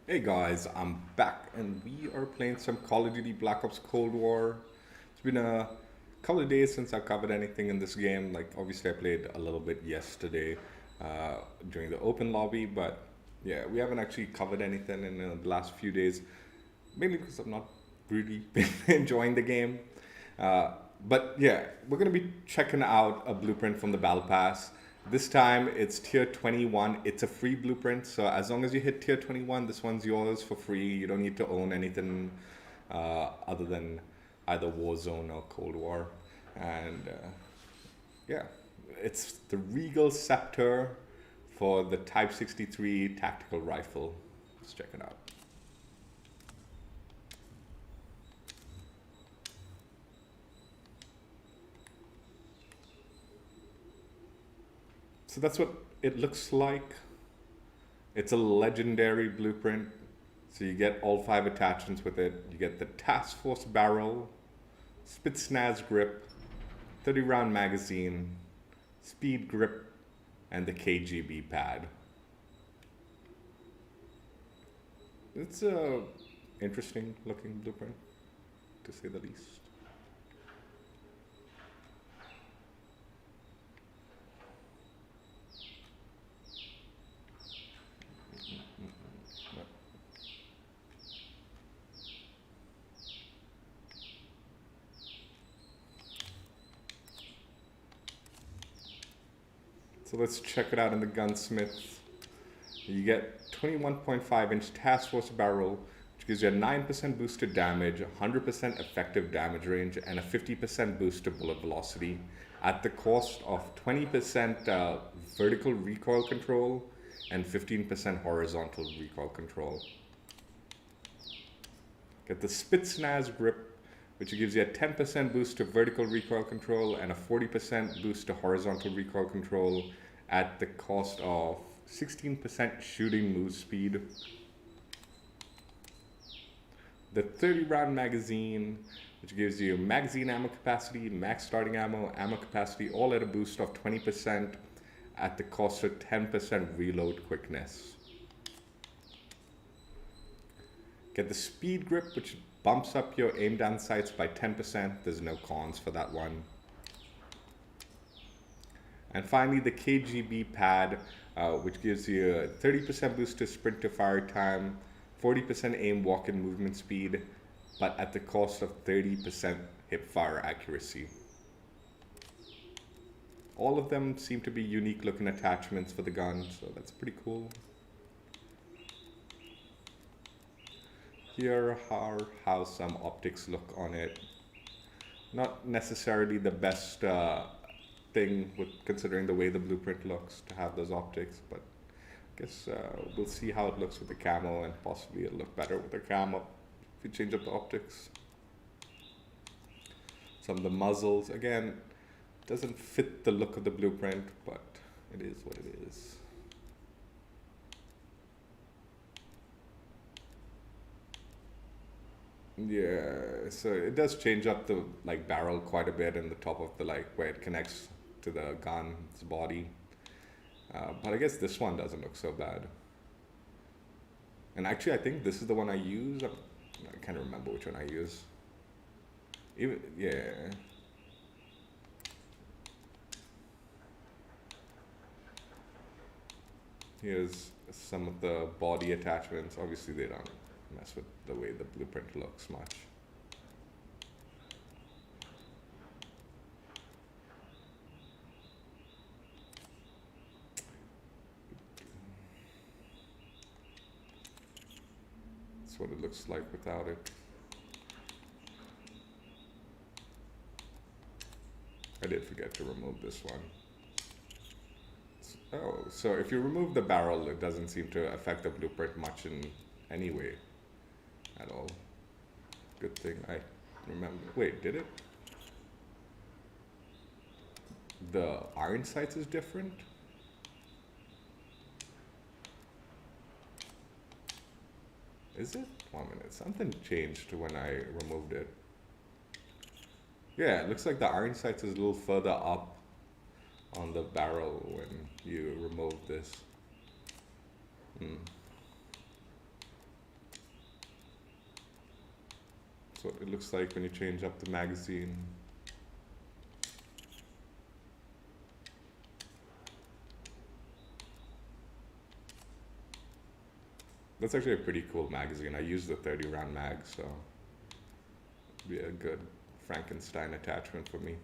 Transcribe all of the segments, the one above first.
Hey guys, I'm back and we are playing some Call of Duty Black Ops Cold War. It's been a couple of days since I covered anything in this game. Like, obviously, I played a little bit yesterday during the open lobby, but yeah, we haven't actually covered anything in the last few days, mainly because I'm not really been enjoying the game. Uh, but yeah, we're gonna be checking out a blueprint from the Battle Pass. This time it's tier 21. It's a free blueprint, so as long as you hit tier 21, this one's yours for free. You don't need to own anything other than either Warzone or Cold War. And yeah, it's the Regal Scepter for the Type 63 tactical rifle. Let's check it out. So that's what it looks like. It's a legendary blueprint. So you get all five attachments with it. You get the Task Force barrel, Spitsnaz grip, 30 round magazine, speed grip, and the KGB pad. It's a interesting looking blueprint, to say the least. So let's check it out in the Gunsmith. You get 21.5-inch Task Force barrel, which gives you a 9% boost to damage, 100% effective damage range, and a 50% boost to bullet velocity at the cost of 20% vertical recoil control and 15% horizontal recoil control. Get the Spitsnaz grip, which gives you a 10% boost to vertical recoil control and a 40% boost to horizontal recoil control at the cost of 16% shooting move speed. The 30 round magazine, which gives you magazine ammo capacity, max starting ammo, ammo capacity, all at a boost of 20% at the cost of 10% reload quickness. Get the speed grip, which bumps up your aim down sights by 10%. There's no cons for that one. And finally, the KGB pad, which gives you a 30% boost to sprint to fire time, 40% aim walk and movement speed, but at the cost of 30% hip fire accuracy. All of them seem to be unique looking attachments for the gun, so that's pretty cool. Here are how some optics look on it. Not necessarily the best thing with considering the way the blueprint looks to have those optics, but I guess we'll see how it looks with the camo, and possibly it'll look better with the camo if you change up the optics. Some of the muzzles, again, doesn't fit the look of the blueprint, but it is what it is. Yeah, so it does change up the barrel quite a bit in the top of the where it connects to the gun's body. But I guess this one doesn't look so bad. And actually, I think this is the one I use. I can't remember which one I use. Even yeah. Here's some of the body attachments. Obviously, they don't mess with the way the blueprint looks much. That's what it looks like without it. I did forget to remove this one. Oh, so if you remove the barrel, it doesn't seem to affect the blueprint much in any way at all. Good thing I remember. Wait, did it? The iron sights is different? Is it? 1 minute. Something changed when I removed it. Yeah, it looks like the iron sights is a little further up on the barrel when you remove this. what it looks like when you change up the magazine. That's actually a pretty cool magazine. I use the 30 round mag, so it'd be a good Frankenstein attachment for me.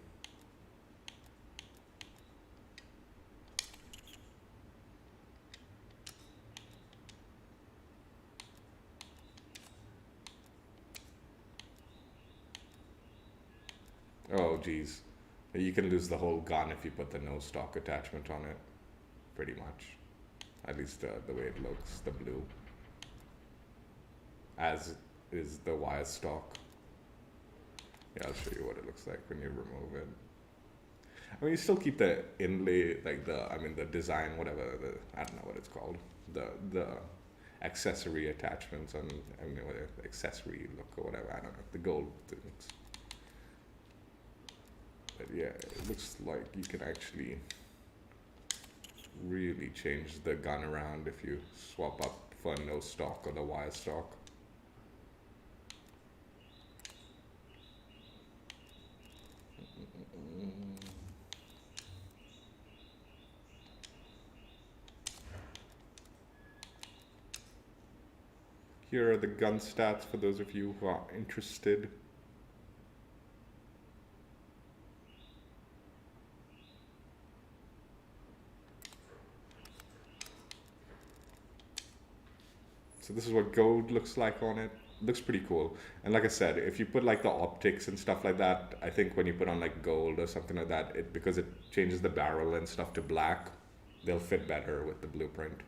Oh geez, you can lose the whole gun if you put the no stock attachment on it, pretty much. At least the way it looks, the blue. As is the wire stock. Yeah, I'll show you what it looks like when you remove it. I mean, you still keep the inlay, like the design, whatever, I don't know what it's called. The accessory attachments on, whatever, accessory look or whatever, I don't know, the gold things. But yeah, it looks like you can actually really change the gun around if you swap up for no stock or the wire stock. Here are the gun stats for those of you who are interested. So this is what gold looks like on it. Looks pretty cool. And like I said, if you put like the optics and stuff like that, I think when you put on like gold or something like that, because it changes the barrel and stuff to black, they'll fit better with the blueprint.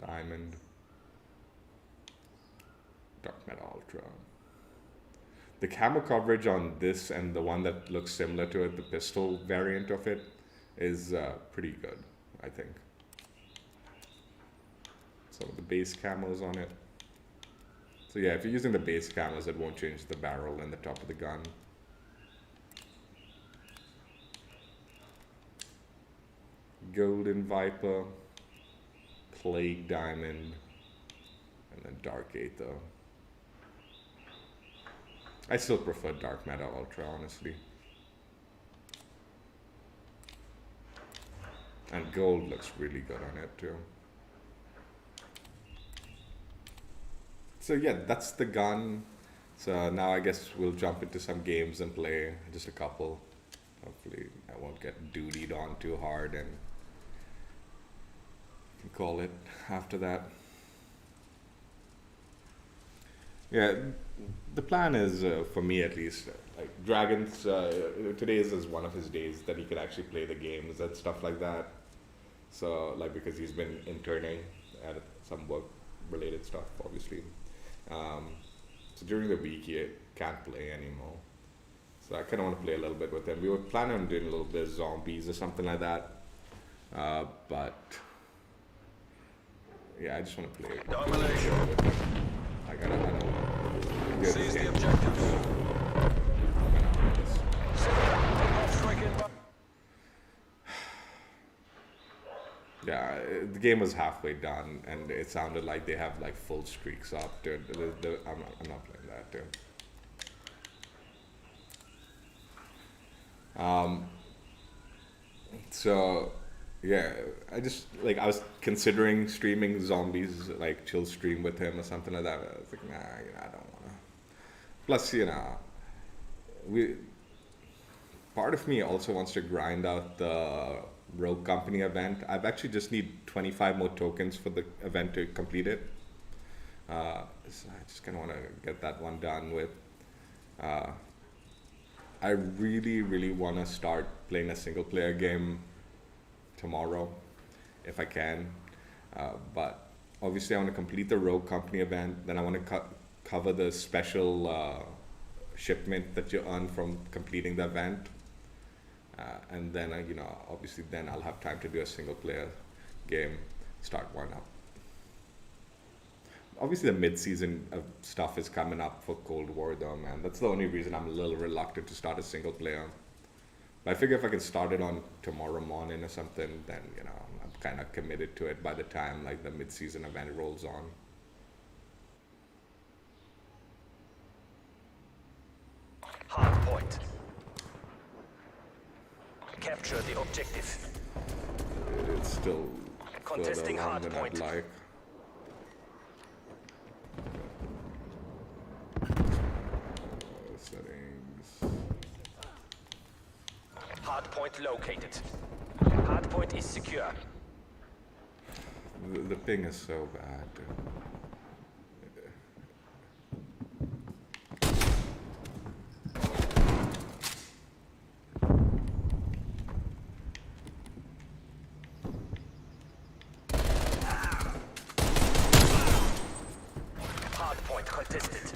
Diamond. Dark Metal Ultra. The camo coverage on this and the one that looks similar to it, the pistol variant of it, is pretty good, I think. Some of the base camos on it. So yeah, if you're using the base camos, it won't change the barrel and the top of the gun. Golden Viper, Plague Diamond, and then Dark Aether. I still prefer Dark Metal Ultra, honestly. And gold looks really good on it too. So yeah, that's the gun. So now I guess we'll jump into some games and play just a couple. Hopefully I won't get dutied on too hard and call it after that. Yeah, the plan is, for me at least, like Dragon's, today is one of his days that he could actually play the games and stuff like that. So like, because he's been interning at some work related stuff, obviously. So during the week he can't play anymore. So I kind of want to play a little bit with him. We were planning on doing a little bit of zombies or something like that. But yeah, I just want to play. Domination. I don't Seize the objective. Yeah, the game was halfway done, and it sounded like they have like full streaks up, dude. I'm not playing that, dude. So yeah, I was considering streaming zombies, like chill stream with him or something like that. I was like, nah, I don't wanna. Plus, part of me also wants to grind out the Rogue Company event. I've actually just need 25 more tokens for the event to complete it. So I just kind of want to get that one done with. I really, really want to start playing a single player game tomorrow, if I can. But obviously I want to complete the Rogue Company event. Then I want to cover the special shipment that you earn from completing the event. And then, obviously then I'll have time to do a single player game, start one up. Obviously the mid-season stuff is coming up for Cold War though, man. That's the only reason I'm a little reluctant to start a single player. But I figure if I can start it on tomorrow morning or something, then, I'm kind of committed to it by the time like the mid-season event rolls on. capture the objective. It's still Contesting further along hard than point. I'd like. Settings. Hard point located. Hard point is secure. The ping is so bad, dude. Hard point contested.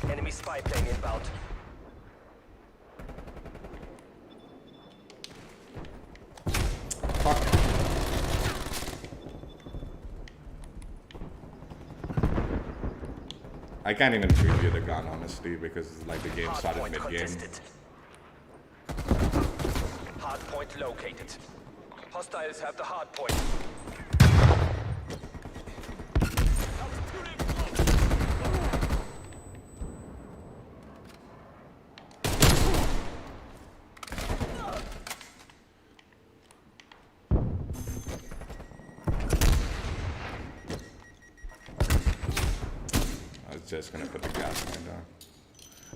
Enemy spy plane inbound. Fuck. I can't even preview the gun, honestly, because like the game started Hardpoint mid-game. contested. Hardpoint located. Hostiles have the hardpoint. I was just gonna put the gas line down.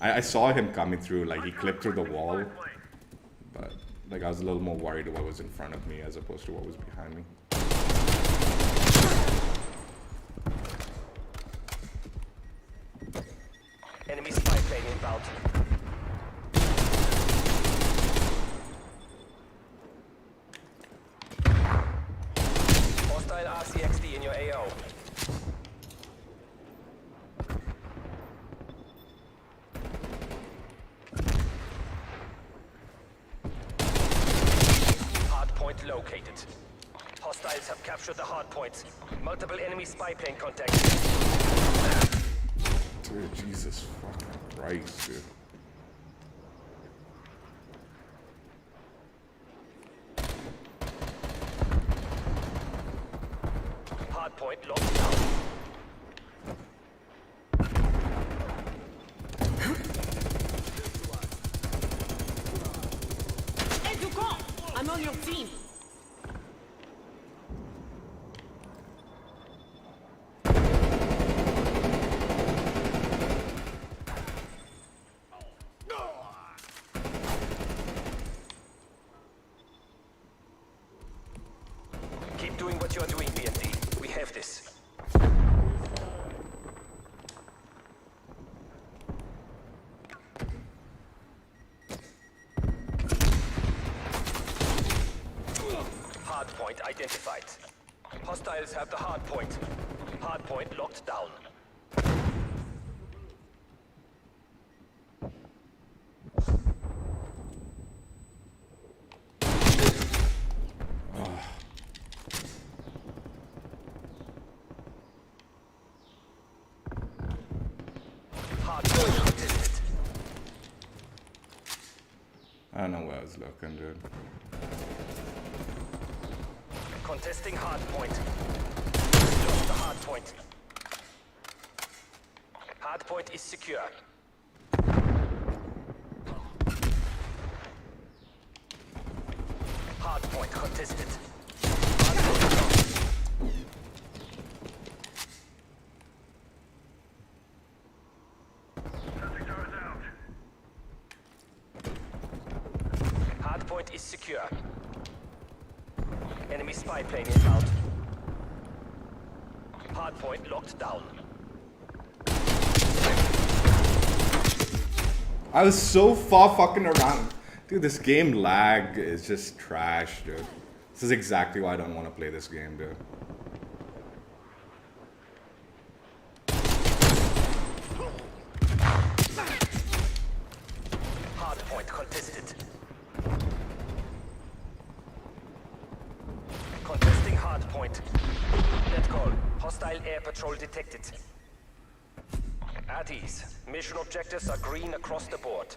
I saw him coming through, like he clipped through the wall, but like I was a little more worried what was in front of me as opposed to what was behind me. Enemy spy plane inbound. Hostile RCXD in your AO. Hardpoint located. Hostiles have captured the hardpoints. Multiple enemy spy plane contacts. Dude, Jesus fucking Christ, dude. Hardpoint locked down. Hey, Ducon! I'm on your team. Keep doing what you are doing, BND. We have this. Hardpoint identified. Hostiles have the hardpoint. Hardpoint locked down. Hardpoint contested. I don't know where I was looking, dude. Contesting hardpoint. Lost the hardpoint. Hardpoint is secure. Hardpoint contested. Hardpoint is secure. Enemy spy plane inbound. Hardpoint locked down. I was so far fucking around. Dude, this game lag is just trash, dude. This is exactly why I don't want to play this game, dude. Hardpoint contested. Contesting hardpoint. Net call. Hostile air patrol detected. At ease. Mission objectives are green across the board.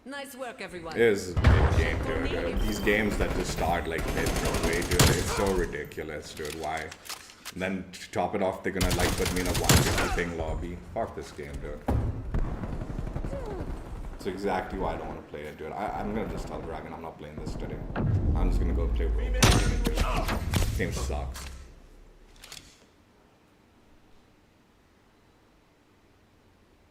Nice work, everyone. It is a big game, dude. These games that just start like mid-way, dude, it's so ridiculous, dude. Why? And then to top it off, they're gonna like put me in a 150 thing lobby. Fuck this game, dude. It's exactly why I don't want to play it, dude. I'm gonna just tell Dragon I'm not playing this today. I'm just gonna go play World. This game sucks.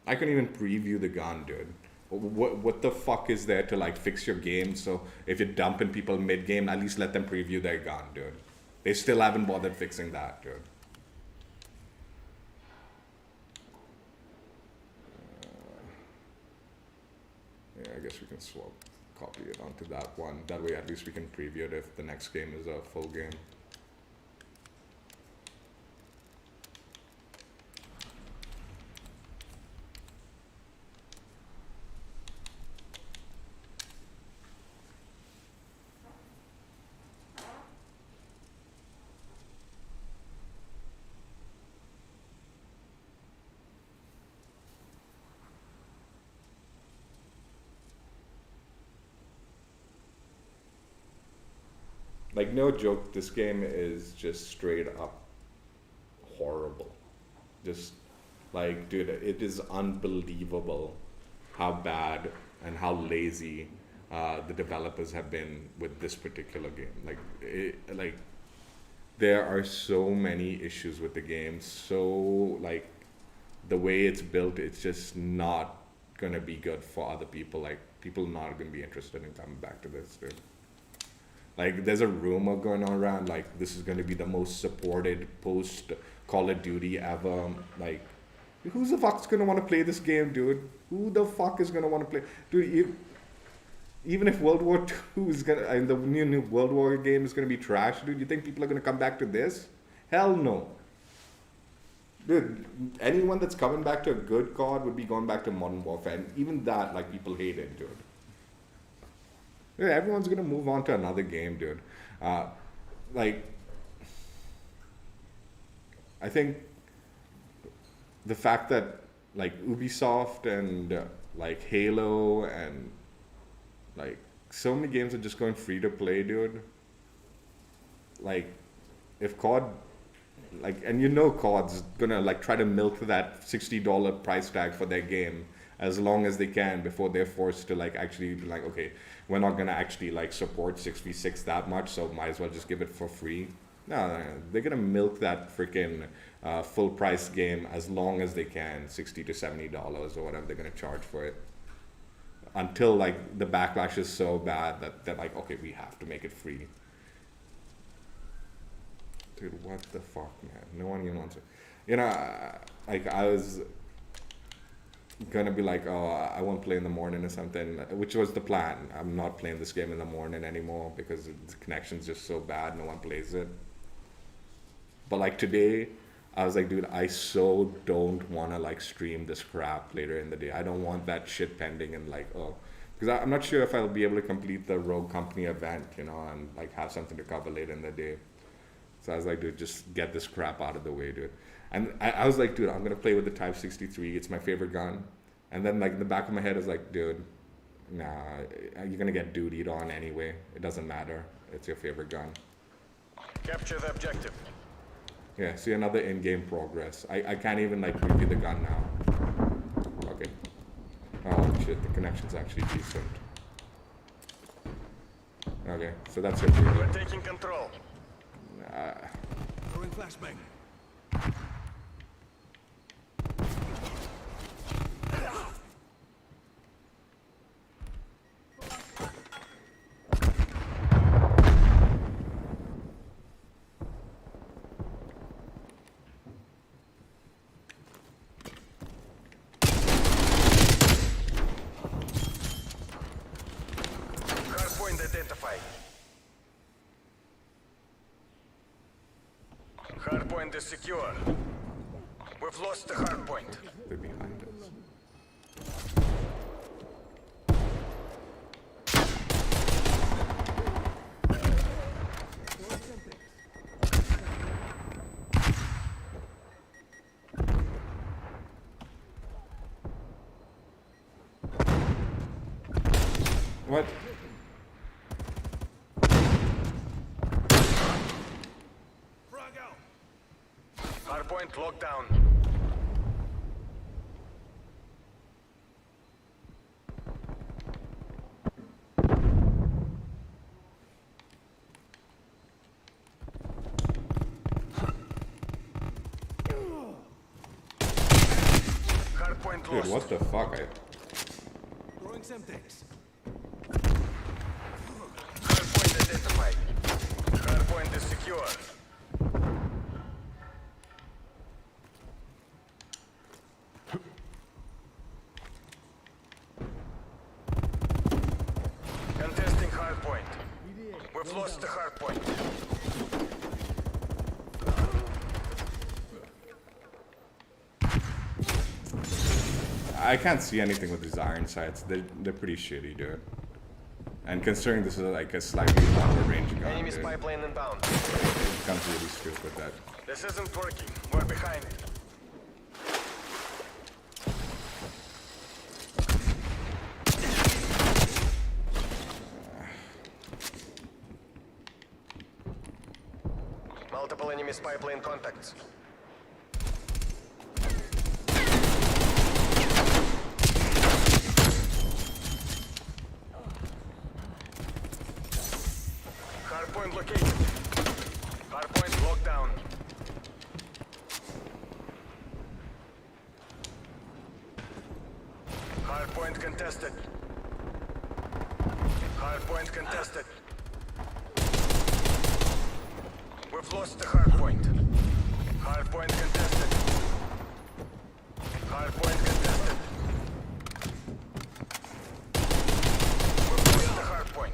I couldn't even preview the gun, dude. What the fuck is there to like fix your game? So if you're dumping people mid-game, at least let them preview their gun, dude. They still haven't bothered fixing that, dude. Yeah, I guess we can copy it onto that one. That way at least we can preview it if the next game is a full game. Like, no joke, this game is just straight up horrible. Just, like, dude, it is unbelievable how bad and how lazy the developers have been with this particular game. Like, there are so many issues with the game. So, like, the way it's built, it's just not gonna be good for other people. Like, people are not gonna be interested in coming back to this, dude. Like, there's a rumor going on around, like, this is going to be the most supported post Call of Duty ever. Like, who the fuck's going to want to play this game, dude? Who the fuck is going to want to play? Dude, even if World War II is going to, and the new World War game is going to be trash, dude, you think people are going to come back to this? Hell no. Dude, anyone that's coming back to a good COD would be going back to Modern Warfare. And even that, like, people hate it, dude. Yeah, everyone's gonna move on to another game, dude. Like, I think the fact that like Ubisoft and like Halo and like so many games are just going free to play, dude. Like, if COD, like, and you know COD's gonna like try to milk that $60 price tag for their game as long as they can before they're forced to like actually be like, okay, we're not gonna actually like support 6v6 that much, so might as well just give it for free. No, they're gonna milk that freaking full price game as long as they can, $60 to $70 or whatever they're gonna charge for it, until like the backlash is so bad that they're like, okay, we have to make it free. Dude, what the fuck, man? No one even wants it. You know, like I was gonna be like, oh, I won't play in the morning or something, which was the plan. I'm not playing this game in the morning anymore because the connection's just so bad, no one plays it. But like today, I was like, dude, I so don't want to like stream this crap later in the day. I don't want that shit pending and like, oh, because I'm not sure if I'll be able to complete the Rogue Company event, you know, and like have something to cover later in the day. So I was like, dude, just get this crap out of the way, dude. And I was like, dude, I'm gonna play with the Type 63. It's my favorite gun. And then like in the back of my head is like, dude, nah, you're gonna get dutied on anyway. It doesn't matter. It's your favorite gun. Capture the objective. Yeah, see another in-game progress. I can't even like preview the gun now. Okay. Oh shit, the connection's actually decent. Okay, so that's it. We're taking control. Throwing flashbang. Hardpoint identified. Hardpoint is secure. We've lost the hardpoint. They're behind us. What? Hardpoint locked down. Hardpoint Dude, lost. what the fuck? Throwing Semtex. Hardpoint identified. Hardpoint is secure. Contesting hardpoint. We've lost the hardpoint. I can't see anything with these iron sights. They're pretty shitty, dude. And considering this is like a slightly longer range gun, Enemy dude, spy plane inbound. it becomes really stupid that. This isn't working. We're behind. Multiple enemy spy plane contacts. Hardpoint located. Hardpoint locked down. Hardpoint contested. Hardpoint contested. We've lost the hardpoint. Hardpoint contested. Hardpoint contested. We've lost the hardpoint.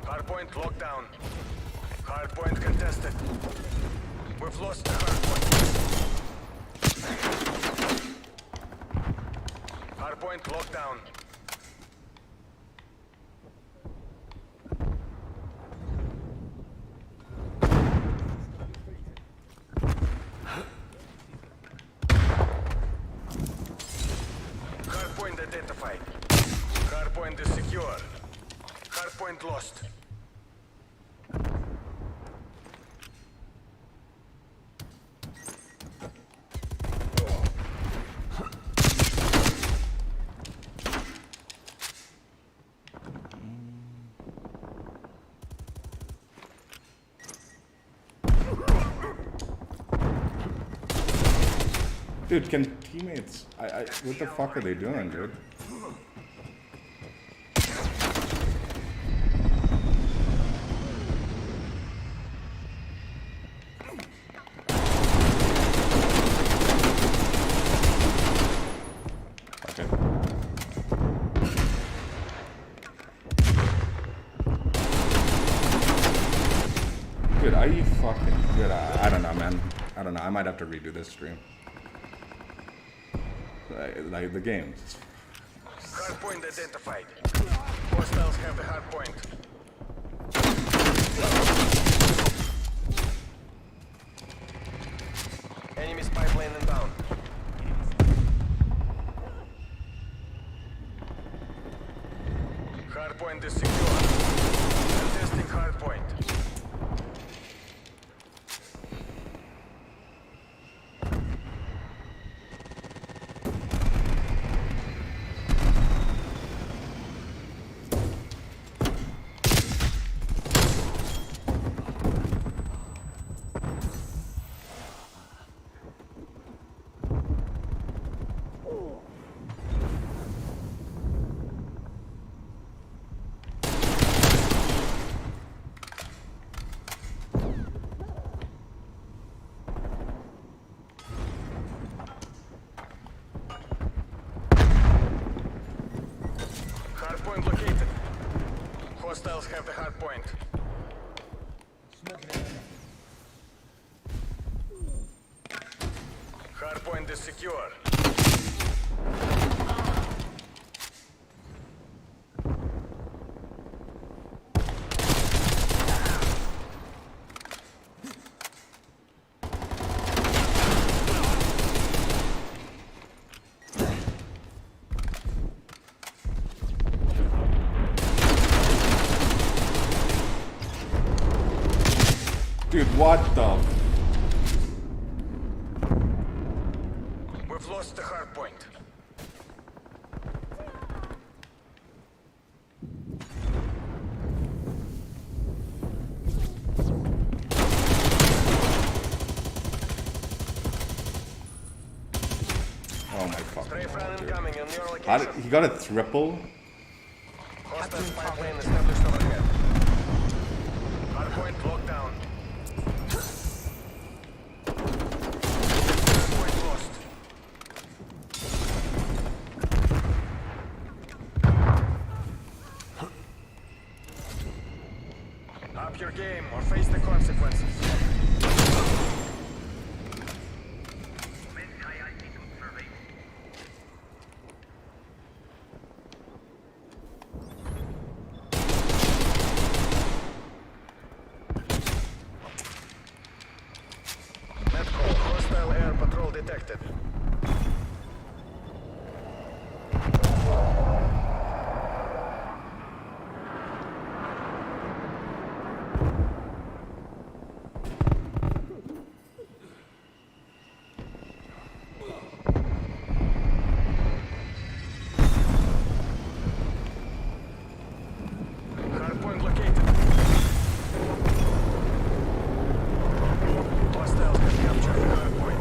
Hardpoint locked down. Hardpoint contested. We've lost the hardpoint. Hardpoint locked down. Hardpoint identified. Hardpoint is secure. Hardpoint lost. Dude, can teammates? What the fuck are they doing, dude? Okay. Dude, are you fucking? Dude, I don't know, man. I don't know. I might have to redo this stream. Like the game. Hardpoint identified. Hostiles have the hardpoint. Enemy spy plane inbound. Hardpoint is secure. Contesting hardpoint. Hardpoint located. Hostiles have the hardpoint. Hardpoint is secure. What the? We've lost the hard point. Oh my fucking Strafe God, run dude. incoming on your How location. did, he got a triple? Hostile spy plane established overhead. Hardpoint locked down. Hardpoint lost. Up your game or face the consequences. Netcall, hostile air patrol detected. Hardpoint located. Hostiles have captured the hardpoint.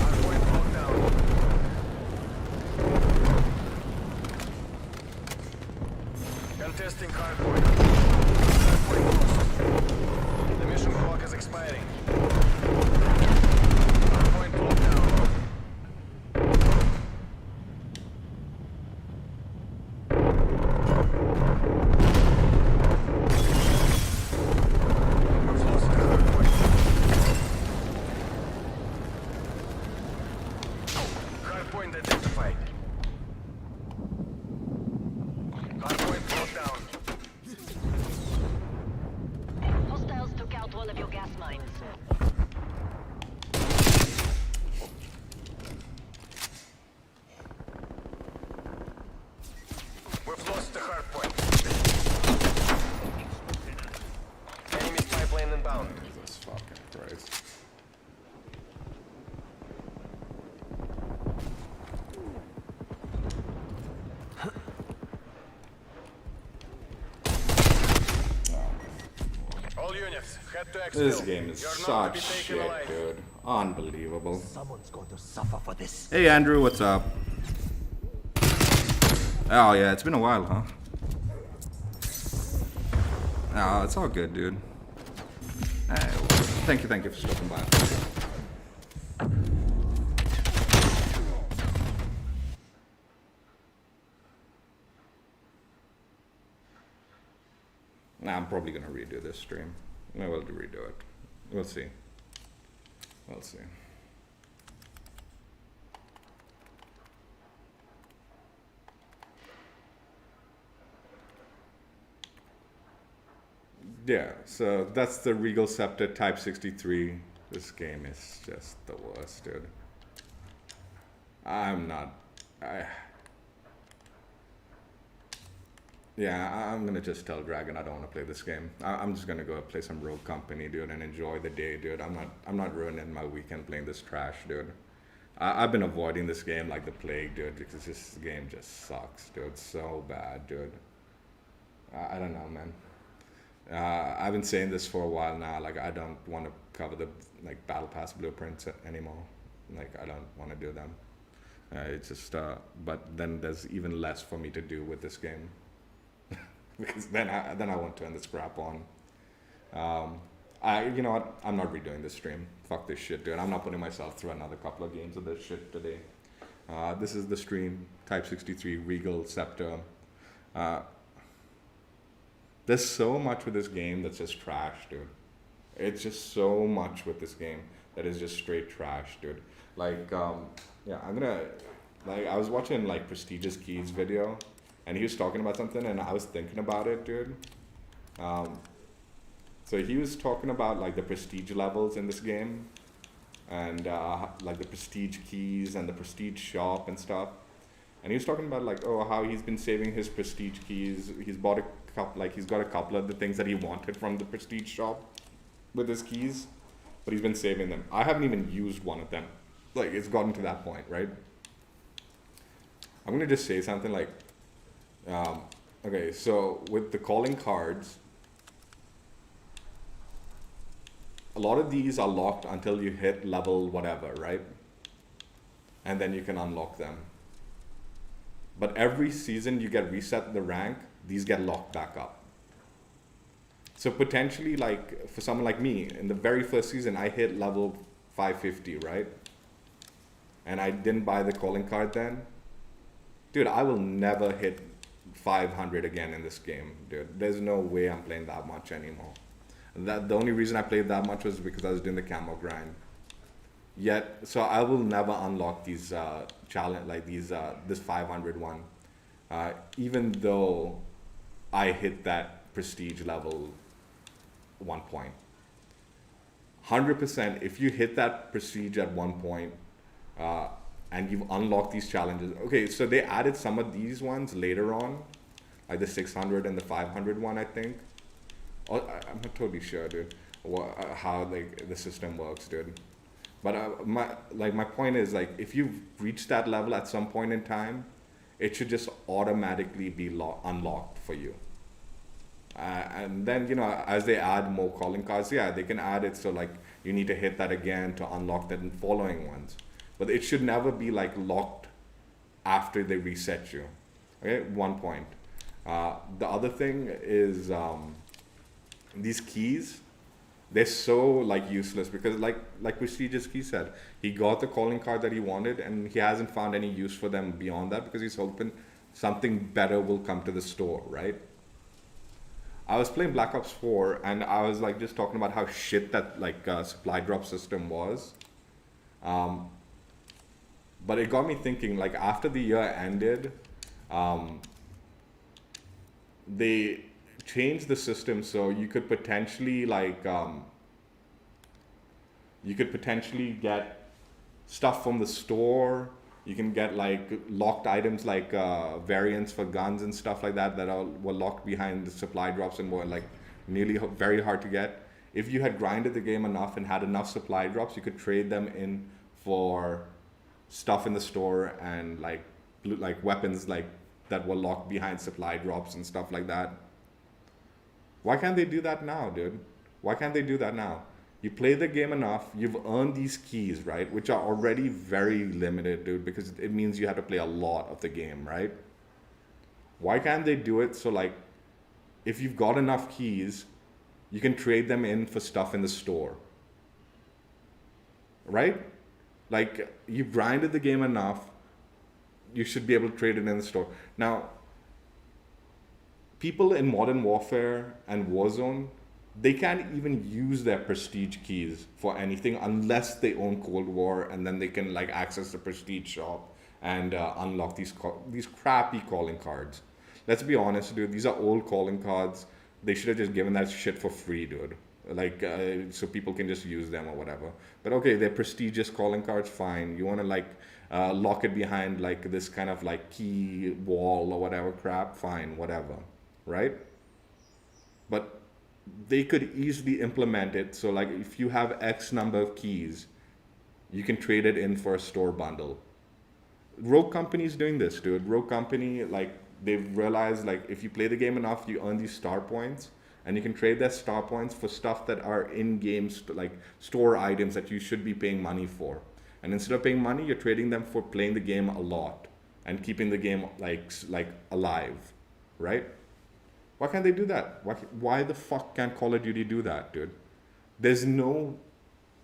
Hardpoint locked down. Contesting hardpoint. Hardpoint lost. The mission clock is expiring. Hardpoint locked down. We've lost the hardpoint. Hardpoint identified. Hardpoint locked down. Hostiles took out one of your gas mines. We've lost the hardpoint. Enemy spy plane inbound. Jesus fucking Christ. All units, head to exfil. This game is You're not to such be taken shit, alive. dude. Unbelievable. Someone's going to suffer for this. Hey Andrew, what's up? Oh yeah, it's been a while, huh? Oh, it's all good, dude. Hey, well, thank you for stopping by. Nah, I'm probably gonna redo this stream. I will redo it. We'll see. We'll see. Yeah, so that's the Regal Scepter Type 63. This game is just the worst, dude. I'm not... Yeah, I'm gonna just tell Dragon I don't want to play this game. I'm just gonna go play some Rogue Company, dude, and enjoy the day, dude. I'm not ruining my weekend playing this trash, dude. I've been avoiding this game like the plague, dude, because this game just sucks, dude. So bad, dude. I don't know, man. I've been saying this for a while now. Like, I don't want to cover the like Battle Pass blueprints anymore. Like, I don't want to do them. It's just, but then there's even less for me to do with this game. Because then I won't turn this crap on. You know what? I'm not redoing this stream. Fuck this shit, dude. I'm not putting myself through another couple of games of this shit today. This is the stream, Type 63, Regal Scepter. There's so much with this game that's just trash, dude. It's just so much with this game that is just straight trash, dude. Like, yeah, I'm gonna Like, I was watching, like, Prestigious Keys video, and he was talking about something, and I was thinking about it, dude. So he was talking about, like, the prestige levels in this game, and, like, the prestige keys and the prestige shop and stuff. And he was talking about, like, oh, how he's been saving his prestige keys. He's bought a couple, like, he's got a couple of the things that he wanted from the prestige shop with his keys, but he's been saving them. I haven't even used one of them. Like, it's gotten to that point, right? I'm gonna just say something like, okay, so with the calling cards, a lot of these are locked until you hit level whatever, right? And then you can unlock them. But every season you get reset the rank, these get locked back up. So potentially, like, for someone like me, in the very first season, I hit level 550, right? And I didn't buy the calling card then. Dude, I will never hit 500 again in this game, dude. There's no way I'm playing that much anymore. The only reason I played that much was because I was doing the camo grind. Yet, so I will never unlock these challenge, like these this 500 one, even though I hit that prestige level 1 point. 100%, if you hit that prestige at 1 point, and you've unlocked these challenges. Okay, so they added some of these ones later on, like the 600 and the 500 one, I think. I'm not totally sure, dude, how like the system works, dude. But my point is, like, if you've reached that level at some point in time, it should just automatically be unlocked for you. And then, you know, as they add more calling cards, yeah, they can add it so like you need to hit that again to unlock the following ones. But it should never be like locked after they reset you. Okay, 1 point. The other thing is these keys, they're so like useless because like Prestigious Key said, he got the calling card that he wanted and he hasn't found any use for them beyond that because he's hoping something better will come to the store, right? I was playing Black Ops 4 and I was like just talking about how shit that like supply drop system was. But it got me thinking, like, after the year ended, they changed the system so you could potentially like get stuff from the store. You can get like locked items like variants for guns and stuff like that were locked behind the supply drops and were like nearly very hard to get. If you had grinded the game enough and had enough supply drops, you could trade them in for stuff in the store and like weapons like that were locked behind supply drops and stuff like that. Why can't they do that now, dude? Why can't they do that now? You play the game enough, you've earned these keys, right? Which are already very limited, dude, because it means you have to play a lot of the game, right? Why can't they do it so like if you've got enough keys, you can trade them in for stuff in the store, right? Like, you've grinded the game enough, you should be able to trade it in the store. Now, people in Modern Warfare and Warzone, they can't even use their prestige keys for anything unless they own Cold War, and then they can like access the prestige shop and unlock these crappy calling cards. Let's be honest, dude, these are old calling cards. They should have just given that shit for free, dude. Like, so people can just use them or whatever. But okay, they're prestigious calling cards, fine. You want to like lock it behind like this kind of like key wall or whatever crap, fine, whatever, right? But they could easily implement it so like if you have X number of keys, you can trade it in for a store bundle. Rogue Company's doing this, dude. Rogue Company, like, they've realized like if you play the game enough, you earn these star points. And you can trade their star points for stuff that are in-game, like store items that you should be paying money for. And instead of paying money, you're trading them for playing the game a lot and keeping the game like alive, right? Why can't they do that? Why the fuck can't Call of Duty do that, dude? There's no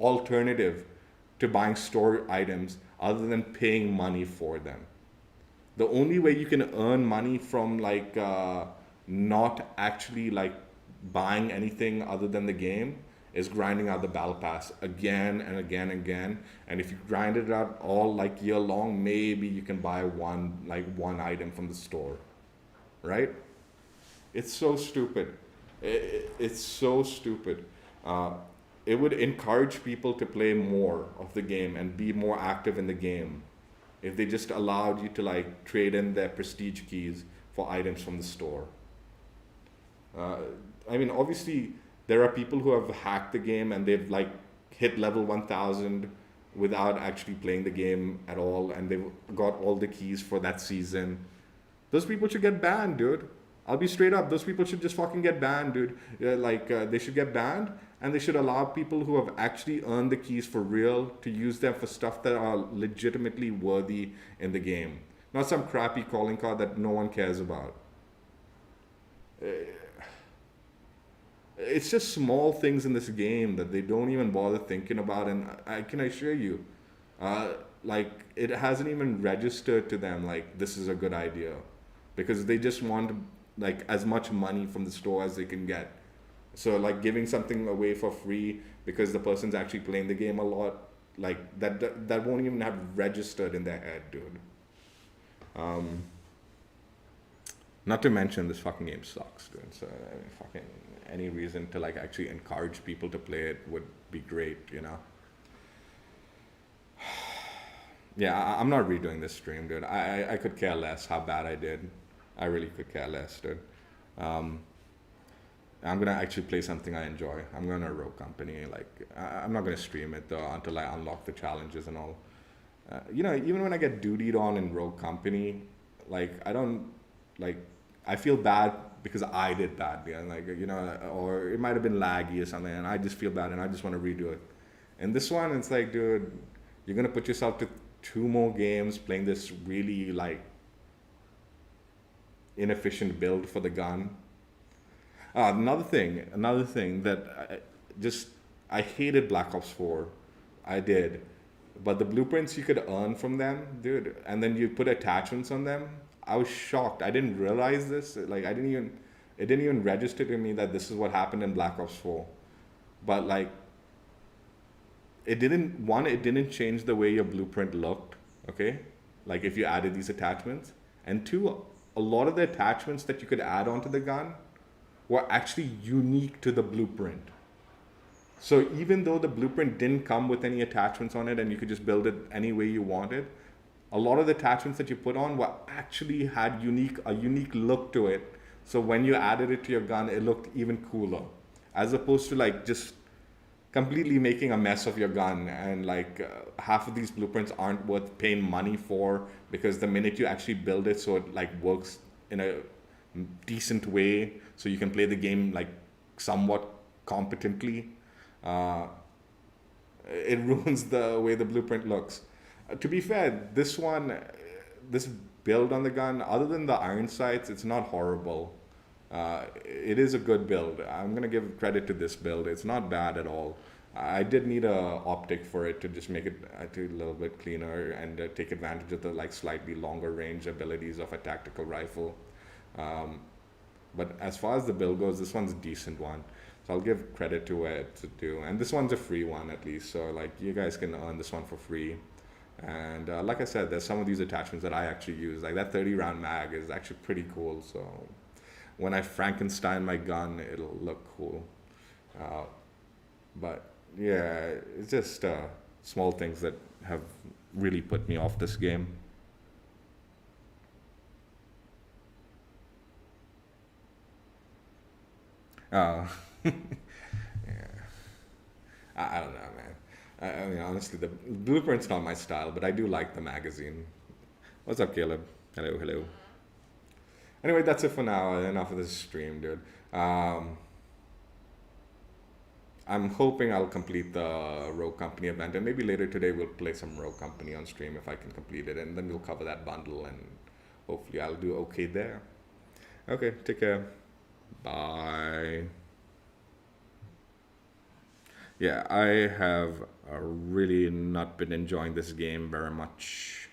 alternative to buying store items other than paying money for them. The only way you can earn money from like not actually like buying anything other than the game is grinding out the battle pass again and again and again. And if you grind it out all like year long, maybe you can buy one item from the store, right? It's so stupid. It's so stupid. It would encourage people to play more of the game and be more active in the game if they just allowed you to like trade in their prestige keys for items from the store. I mean, obviously, there are people who have hacked the game and they've like hit level 1000 without actually playing the game at all, and they've got all the keys for that season. Those people should get banned, dude. I'll be straight up. Those people should just fucking get banned, dude. They should get banned, and they should allow people who have actually earned the keys for real to use them for stuff that are legitimately worthy in the game. Not some crappy calling card that no one cares about. It's just small things in this game that they don't even bother thinking about, and I can assure you, like it hasn't even registered to them like this is a good idea, because they just want like as much money from the store as they can get. So like giving something away for free because the person's actually playing the game a lot, like that won't even have registered in their head, dude. Not to mention this fucking game sucks, dude. So I mean, fucking any reason to like actually encourage people to play it would be great, you know. Yeah, I'm not redoing this stream, dude. I could care less how bad I did. I really could care less, dude. I'm gonna actually play something I enjoy. I'm going to Rogue Company. Like, I'm not gonna stream it though until I unlock the challenges and all. You know, even when I get dutied on in Rogue Company, like I feel bad because I did badly, and like, you know, or it might have been laggy or something, and I just feel bad and I just want to redo it. And this one, it's like, dude, you're gonna put yourself to 2 more games playing this really like inefficient build for the gun. Another thing that I hated Black Ops 4. I did. But the blueprints you could earn from them, dude, and then you put attachments on them. I was shocked. I didn't realize this. Like it didn't even register to me that this is what happened in Black Ops 4. But like it didn't change the way your blueprint looked, okay? Like if you added these attachments. And 2, a lot of the attachments that you could add onto the gun were actually unique to the blueprint. So even though the blueprint didn't come with any attachments on it and you could just build it any way you wanted, a lot of the attachments that you put on were actually had a unique look to it. So when you added it to your gun, it looked even cooler, as opposed to like just completely making a mess of your gun. And like half of these blueprints aren't worth paying money for, because the minute you actually build it so it like works in a decent way, so you can play the game like somewhat competently, it ruins the way the blueprint looks. To be fair, this build on the gun, other than the iron sights, it's not horrible. It is a good build. I'm gonna give credit to this build. It's not bad at all. I did need a optic for it to just make it a little bit cleaner and take advantage of the like slightly longer range abilities of a tactical rifle. But as far as the build goes, this one's a decent one. So I'll give credit to it to do. And this one's a free one at least. So like you guys can earn this one for free. And like I said, there's some of these attachments that I actually use. Like that 30 round mag is actually pretty cool. So when I Frankenstein my gun, it'll look cool. But yeah, it's just small things that have really put me off this game. Yeah. I don't know, man. I mean, honestly, the blueprint's not my style, but I do like the magazine. What's up, Caleb? Hello. Anyway, that's it for now. Enough of this stream, dude. I'm hoping I'll complete the Rogue Company event, and maybe later today we'll play some Rogue Company on stream if I can complete it, and then we'll cover that bundle, and hopefully I'll do okay there. Okay, take care. Bye. Yeah, I have really not been enjoying this game very much.